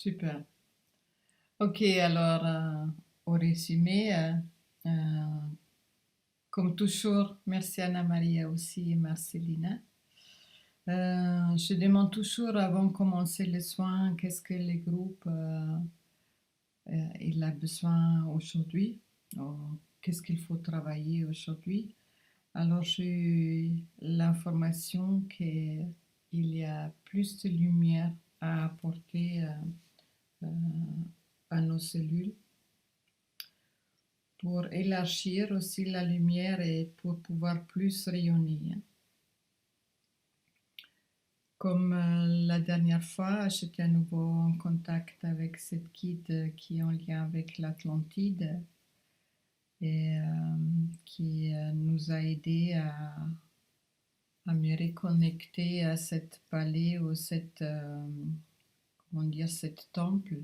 Super. Ok, alors au résumé, euh, comme toujours, merci Anna-Maria aussi et Marcelina. Je demande toujours avant de commencer les soins, qu'est-ce que les groupes il a besoin aujourd'hui, qu'est-ce qu'il faut travailler aujourd'hui. Alors j'ai eu l'information qu'il y a plus de lumière à apporter euh, à nos cellules pour élargir aussi la lumière et pour pouvoir plus rayonner. Comme la dernière fois, j'étais à nouveau en contact avec cette guide qui est en lien avec l'Atlantide et qui nous a aidé à me reconnecter à cette palais ou cette, comment dire, cet temple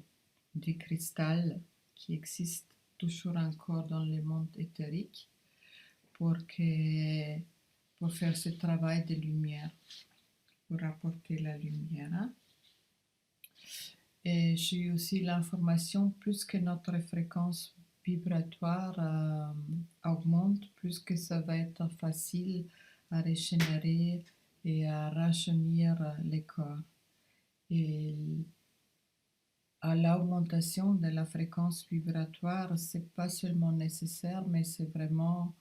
du cristal qui existe toujours encore dans le monde éthérique pour, que, pour faire ce travail de lumière, pour apporter la lumière. Hein. Et j'ai eu aussi l'information, plus que notre fréquence vibratoire augmente, plus que ça va être facile à régénérer et à rajeunir les corps. Et à l'augmentation de la fréquence vibratoire, c'est pas seulement nécessaire, mais c'est vraiment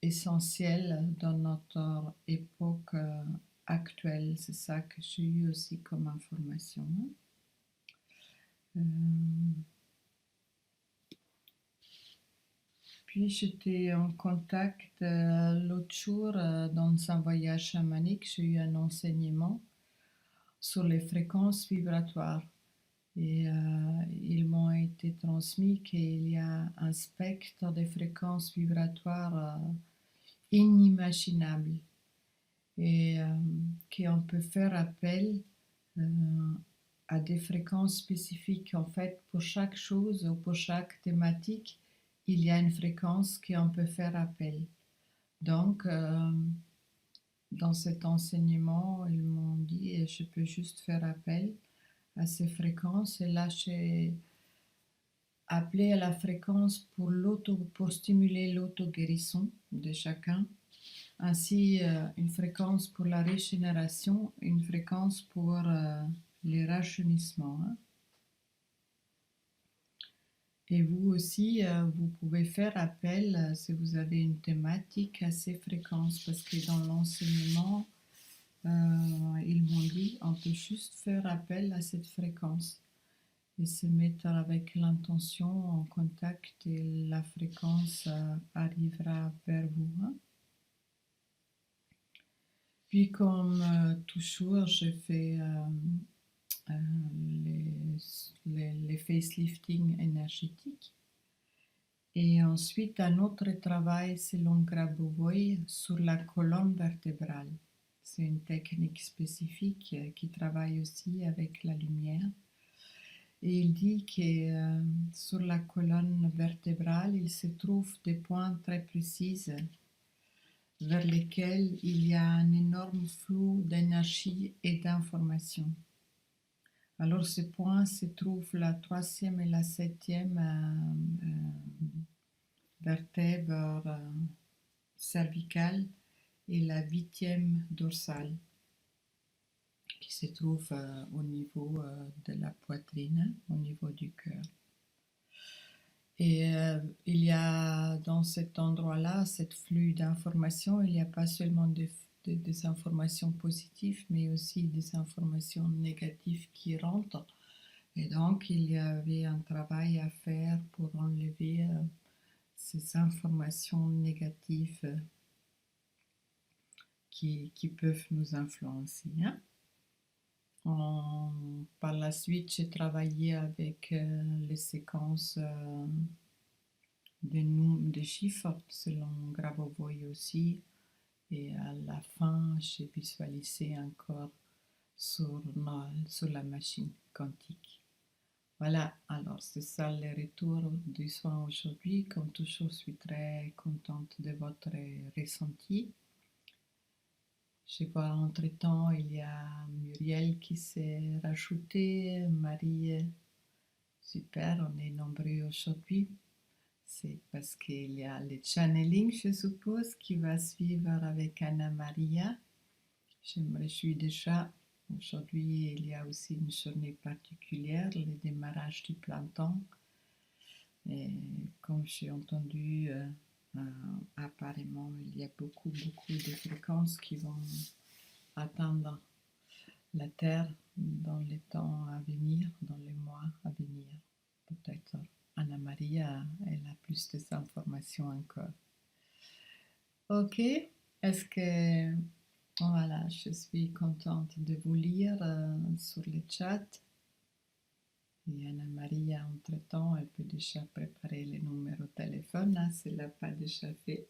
essentiel dans notre époque actuelle. C'est ça que j'ai eu aussi comme information. Euh, Puis j'étais en contact l'autre jour dans un voyage chamanique, j'ai eu un enseignement sur les fréquences vibratoires. Et ils m'ont été transmis qu'il y a un spectre de fréquences vibratoires inimaginable et qu'on peut faire appel euh, à des fréquences spécifiques. En fait, pour chaque chose ou pour chaque thématique, il y a une fréquence qu'on peut faire appel. Donc, dans cet enseignement, ils m'ont dit, je peux juste faire appel à ces fréquences. Et là, j'ai appelé à la fréquence pour stimuler l'auto-guérison de chacun. Ainsi, une fréquence pour la régénération, une fréquence pour les rajeunissements. Hein. Et vous aussi, vous pouvez faire appel, si vous avez une thématique, à ces fréquences, parce que dans l'enseignement, ils m'ont dit, on peut juste faire appel à cette fréquence et se mettre avec l'intention en contact et la fréquence arrivera vers vous. Hein. Puis comme toujours, je fais euh, les facelifting énergétiques. Et ensuite, un autre travail selon Grabovoi sur la colonne vertébrale. C'est une technique spécifique qui travaille aussi avec la lumière. Et il dit que sur la colonne vertébrale, il se trouve des points très précis vers lesquels il y a un énorme flux d'énergie et d'informations. Alors ces points se trouvent la troisième et la septième vertèbre cervicale et la huitième dorsale qui se trouve au niveau de la poitrine, au niveau du cœur. Et il y a dans cet endroit-là, cet flux d'informations, il n'y a pas seulement des informations positives, mais aussi des informations négatives qui rentrent. Et donc, il y avait un travail à faire pour enlever ces informations négatives qui peuvent nous influencer. Hein. Par la suite, j'ai travaillé avec les séquences de chiffres selon Grabovoi aussi. Et à la fin, j'ai visualisé encore sur la machine quantique. Voilà, alors c'est ça le retour du soin aujourd'hui. Comme toujours, je suis très contente de votre ressenti. Je vois entre-temps, il y a Muriel qui s'est rajoutée, Marie Super, on est nombreux aujourd'hui. C'est parce qu'il y a le channeling, je suppose, qui va suivre avec Anna Maria. Je me réjouis déjà. Aujourd'hui, il y a aussi une journée particulière, le démarrage du printemps. Et comme j'ai entendu, apparemment, il y a beaucoup de fréquences qui vont atteindre la Terre dans les temps à venir, dans les mois à venir. Peut-être Anna Maria, elle a plus d'informations encore. Ok, est-ce que voilà, je suis contente de vous lire sur le chat. Et Anna Maria, entre-temps, elle peut déjà préparer les numéros de téléphone, là, si elle l'a pas déjà fait.